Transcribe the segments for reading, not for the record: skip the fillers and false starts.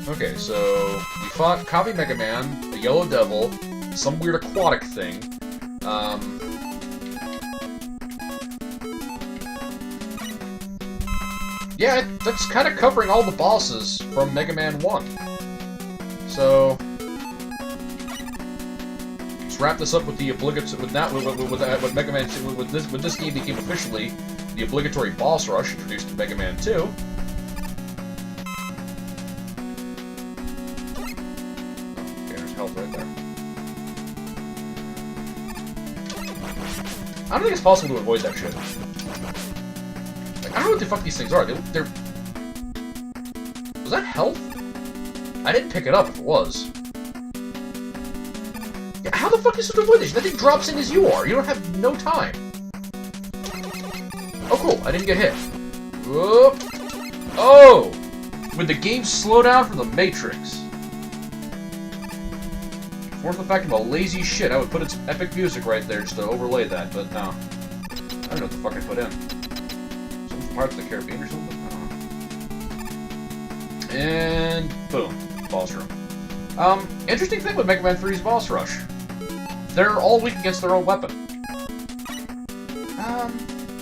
Okay, so we fought Copy Megaman, a Yellow Devil, some weird aquatic thing. Yeah, that's kind of covering all the bosses from Mega Man 1. So let's wrap this up with the obligatory with Mega Man 2. When this game became officially the obligatory boss rush introduced in Mega Man 2. Okay, there's health right there. I don't think it's possible to avoid that shit. Like, I don't know what the fuck these things are. They're... Was that health? I didn't pick it up if it was. Yeah, how the fuck are you supposed to avoid this? That thing drops in as you are. You don't have no time. Oh, cool. I didn't get hit. Whoop. Oh! Would the game slow down from the Matrix? More than the fact of a lazy shit, I would put its epic music right there just to overlay that, but no. I don't know what the fuck I put in. Some Pirates of the Caribbean or something? I don't know. And boom. Boss room. Interesting thing with Mega Man 3's boss rush. They're all weak against their own weapon. I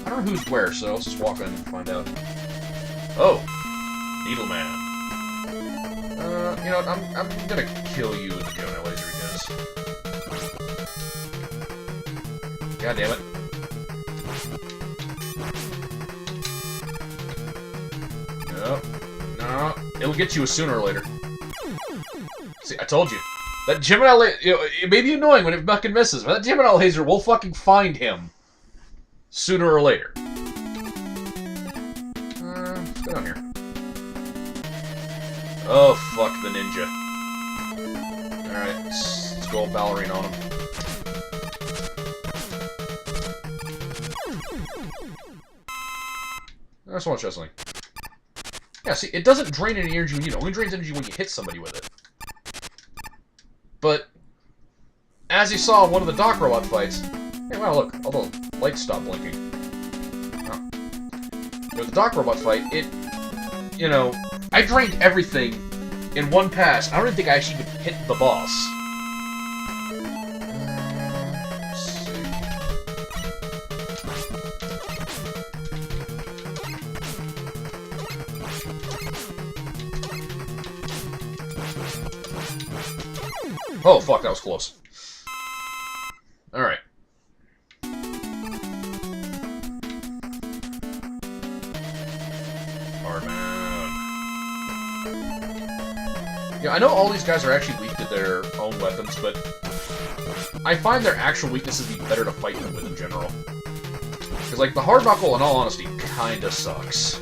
don't know who's where, so let's just walk in and find out. Oh! Needleman. You know what, I'm gonna kill you with the Jonah laser because... God damn it. No. No. It'll get you sooner or later. See, I told you. That Gemini laser... You know, it may be annoying when it fucking misses, but that Gemini laser will fucking find him. Sooner or later. What's going on here? Oh, fuck the ninja. Alright, let's go all ballerina on him. That's one chest link. Yeah, see, it doesn't drain any energy when you need it. It only drains energy when you hit somebody with it. But, as you saw in one of the Doc Robot fights... Hey, wow, look, all the lights stopped blinking. Oh. With the Doc Robot fight, it... You know, I drained everything in one pass. I don't even think I actually even hit the boss. Let's see. Oh, fuck, that was close. Alright. Yeah, I know all these guys are actually weak to their own weapons, but I find their actual weaknesses be better to fight them with in general. Because, like, the hard knuckle, in all honesty, kinda sucks.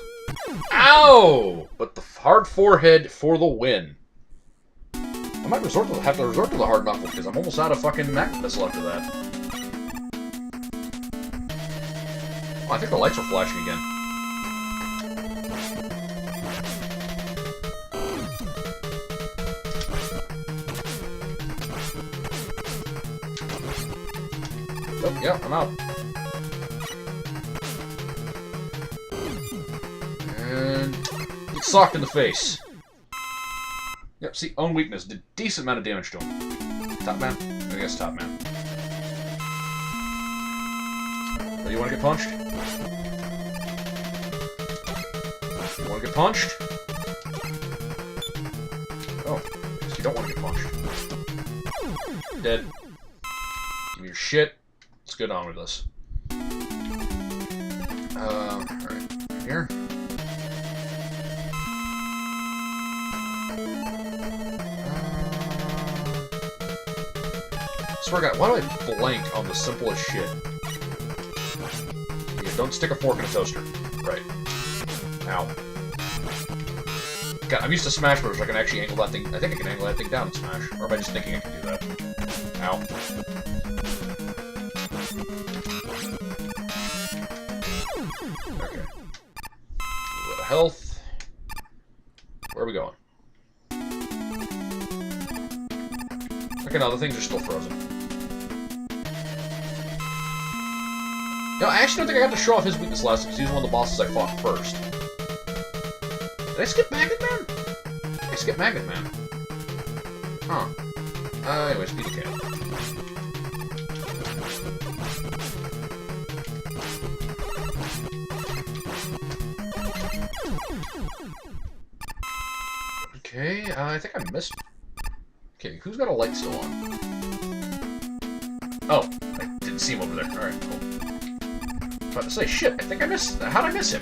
Ow! But the hard forehead for the win. I might have to resort to the hard knuckle, because I'm almost out of fucking magnet missile after that. Oh, I think the lights are flashing again. Oh, yeah, I'm out. And get socked in the face. Yep, see, own weakness. Did a decent amount of damage to him. Top man? I guess top man. So you want to get punched? You want to get punched? Oh, I guess you don't want to get punched. Dead. Give me your shit. Let's get on with this. Alright. Here. Swear to God, why do I blank on the simplest shit? Yeah, don't stick a fork in a toaster. Right. Ow. God, I'm used to Smash Bros. I can actually angle that thing. I think I can angle that thing down in Smash. Or am I just thinking I can do that? Ow. Okay. A little bit of health. Where are we going? Okay, no, the things are still frozen. No, I actually don't think I got to show off his weakness last time, because he was one of the bosses I fought first. Did I skip Megaman? Hey, skip Megaman. Huh. Anyways, beat the cat. Okay, I think I missed... Okay, who's got a light still on? Oh, I didn't see him over there. Alright, cool. I was about to say, shit, I think I missed... How'd I miss him?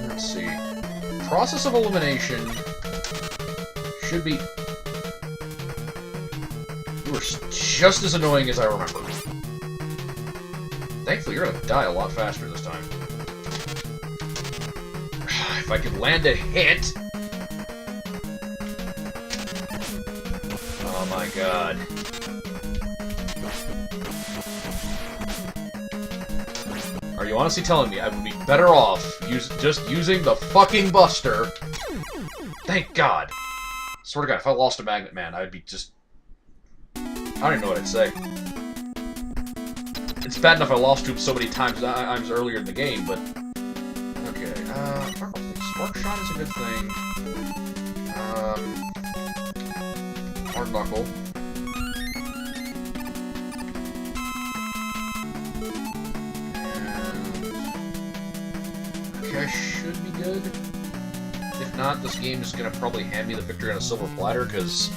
Let's see. Process of elimination should be... You were just as annoying as I remember. Thankfully, you're gonna die a lot faster this time. If I could land a hit... Oh my god. Are you honestly telling me I would be better off just using the fucking Buster? Thank God. Swear to God, if I lost a Magnet Man, I'd be just... I don't even know what I'd say. It's bad enough I lost to him so many times earlier in the game, but... Okay, Spark Shot is a good thing. Hard Knuckle. Okay, I should be good. If not, this game is gonna probably hand me the victory on a silver platter, because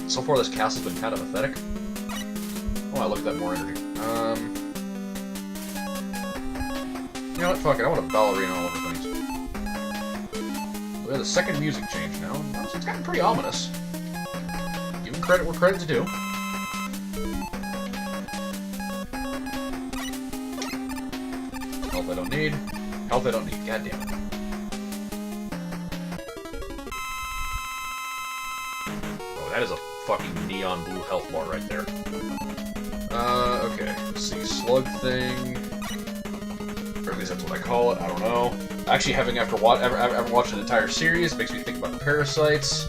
so far this castle's been kind of pathetic. Oh, I look at that more energy. You know what? Fuck it. I want a ballerina all over things. We have the second music change now. It's gotten pretty ominous. Giving credit where credit's due. Health I don't need. Health I don't need. God damn it. Oh, that is a fucking neon blue health bar right there. Okay. Let's see. Slug thing. Or at least that's what I call it. I don't know. Actually, having ever watched an entire series makes me think about parasites.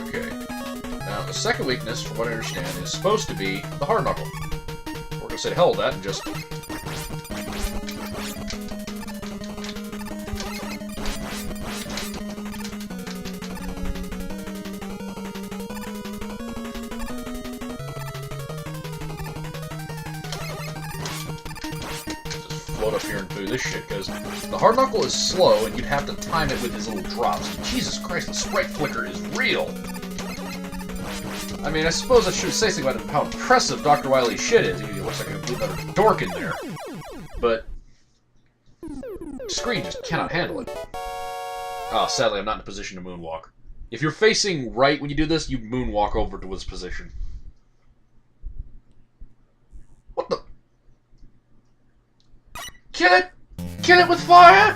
Okay. Now, the second weakness, from what I understand, is supposed to be the hard knuckle. We're gonna say to hell with that and just... float up here and do this shit, because the hard knuckle is slow, and you'd have to time it with his little drops. Jesus Christ, the sprite flicker is real! I mean, I suppose I should say something about how impressive Dr. Wily's shit is. He looks like a blue letter dork in there. But... the screen just cannot handle it. Ah, sadly, I'm not in a position to moonwalk. If you're facing right when you do this, you moonwalk over to this position. What the... Kill it! Kill it with fire!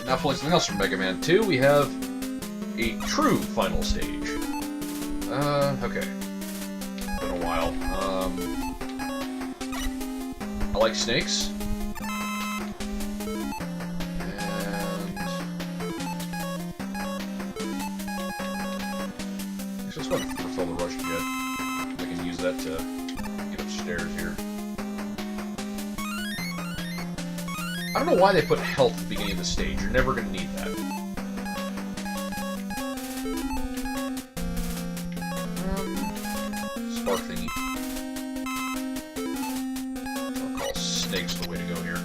Now playing something else from Mega Man 2, we have a true final stage. Okay. Been a while. I like snakes. And... let's go ahead and fulfill the rush jet. I can use that to get upstairs here. I don't know why they put health at the beginning of the stage. You're never going to need that. Spark thingy. I'll call snakes the way to go here.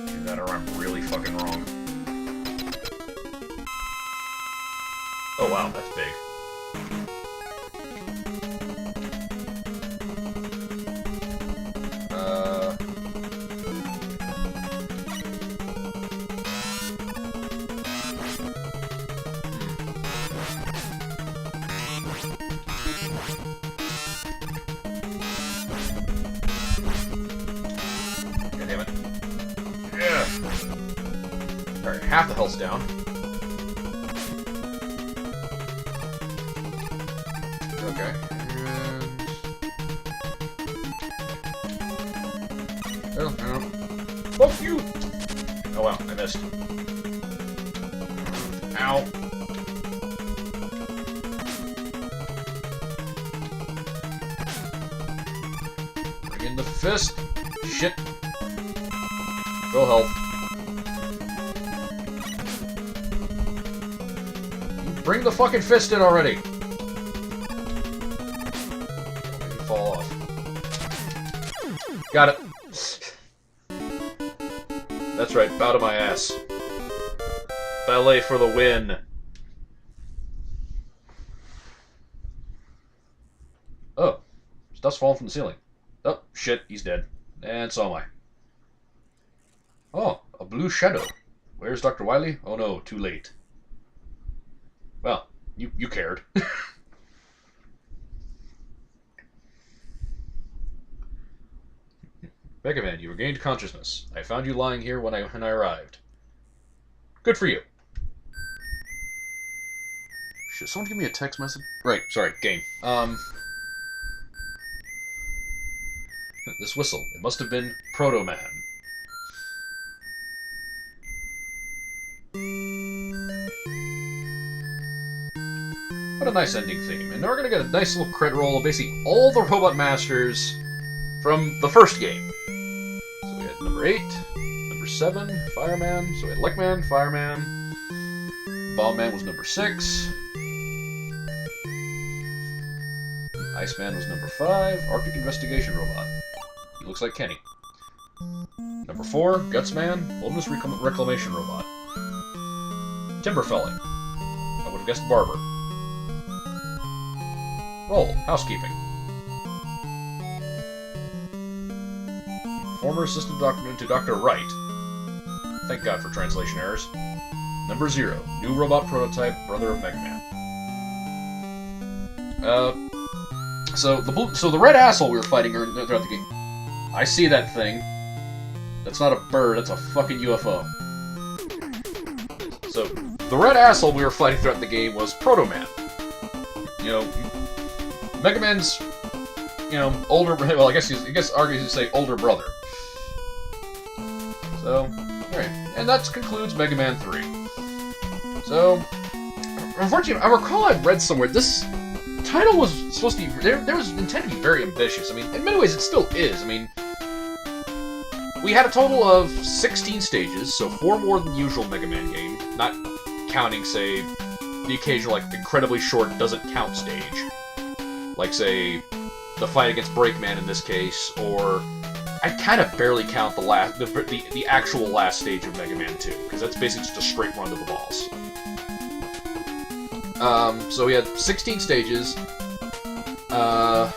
Do that or I'm really fucking wrong. Oh wow, that's big. Alright, half the health's down. Okay, Oh, no. Fuck you! Oh wow, I missed. Ow. Bring in the fist. Shit. Full health. Bring the fucking fist in already. Don't make me fall off. Got it. That's right, bow to my ass. Ballet for the win. Oh, stuff's falling from the ceiling. Oh, shit, he's dead. And so am I. Oh, a blue shadow. Where's Dr. Wily? Oh no, too late. Well, you cared. Megaman, you regained consciousness. I found you lying here when I arrived. Good for you. Should someone give me a text message? Right, sorry, game. This whistle. It must have been Proto-Man. What a nice ending theme. And now we're gonna get a nice little credit roll of basically all the Robot Masters from the first game. So we had number 8, number 7, Fireman. So we had Lickman, Fireman. Bombman was number 6. Iceman was number 5. Arctic Investigation Robot. He looks like Kenny. Number 4, Gutsman. Wilderness Reclamation Robot. Timber Felling. I would have guessed Barber. Roll. Housekeeping. Former assistant doctor to Dr. Wright. Thank God for translation errors. Number 0. New robot prototype, brother of Megaman. So the red asshole we were fighting throughout the game. I see that thing. That's not a bird, that's a fucking UFO. So, the red asshole we were fighting throughout the game was Proto-Man. You know, Megaman's, you know, older, well, I guess arguably you say older brother. So, alright. And that concludes Mega Man 3. So, unfortunately, I recall I've read somewhere, this title was supposed to be, there was intended to be very ambitious. I mean, in many ways it still is. I mean, we had a total of 16 stages, so 4 more than the usual Mega Man game, not counting, say, the occasional, like, incredibly short doesn't count stage. Like, say, the fight against Breakman in this case, or I kind of barely count the actual last stage of Mega Man 2, because that's basically just a straight run to the boss. So we had 16 stages, a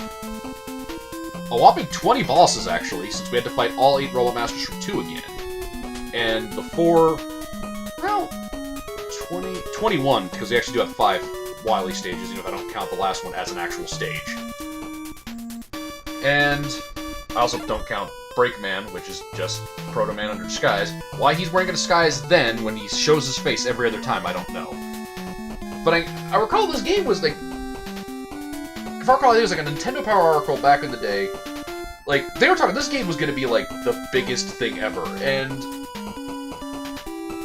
whopping 20 bosses, actually, since we had to fight all 8 Robot Masters from 2 again. And the 4, well, 21, because we actually do have 5 Wily stages, you know, if I don't count the last one as an actual stage. And I also don't count Breakman, which is just Proto-Man under disguise. Why he's wearing a disguise then, when he shows his face every other time, I don't know. But I recall this game was like, if I recall, it was like a Nintendo Power article back in the day. Like, they were talking, this game was going to be like the biggest thing ever, and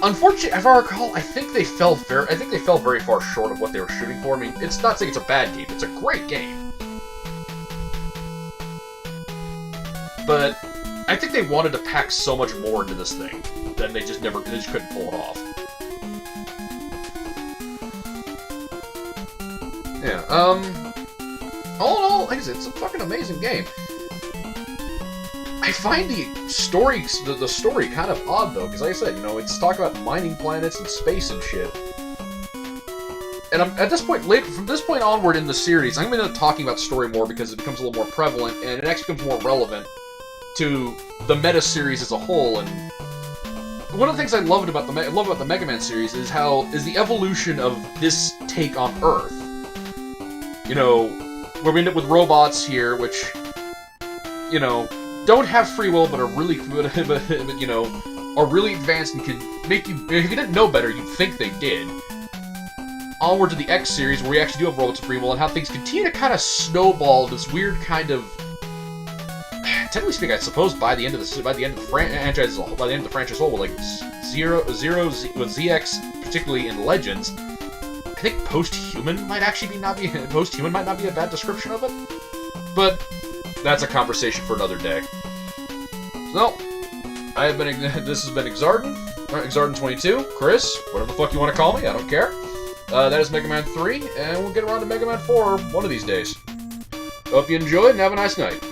unfortunately, if I recall, I think they fell very far short of what they were shooting for. I mean, it's not saying it's a bad game; it's a great game. But I think they wanted to pack so much more into this thing that they just couldn't pull it off. Yeah. All in all, like I said, it's a fucking amazing game. I find the story kind of odd, though, because like I said, you know, it's talking about mining planets and space and shit. And at this point, from this point onward in the series, I'm going to be talking about story more because it becomes a little more prevalent, and it actually becomes more relevant to the meta series as a whole. And one of the things I love about the Mega Man series is the evolution of this take on Earth. You know, where we end up with robots here, which, you know, don't have free will, but are really, you know, are really advanced and can make you, if you didn't know better, you'd think they did. Onward to the X series, where we actually do have robots of free will, and how things continue to kind of snowball this weird kind of technically speaking, I suppose by the end of the franchise, whole, like with ZX, particularly in Legends, I think post-human might not be a bad description of it. But that's a conversation for another day. So, this has been Exarden, Exarden22, Chris, whatever the fuck you want to call me, I don't care. That is Mega Man 3, and we'll get around to Mega Man 4 one of these days. Hope you enjoyed, and have a nice night.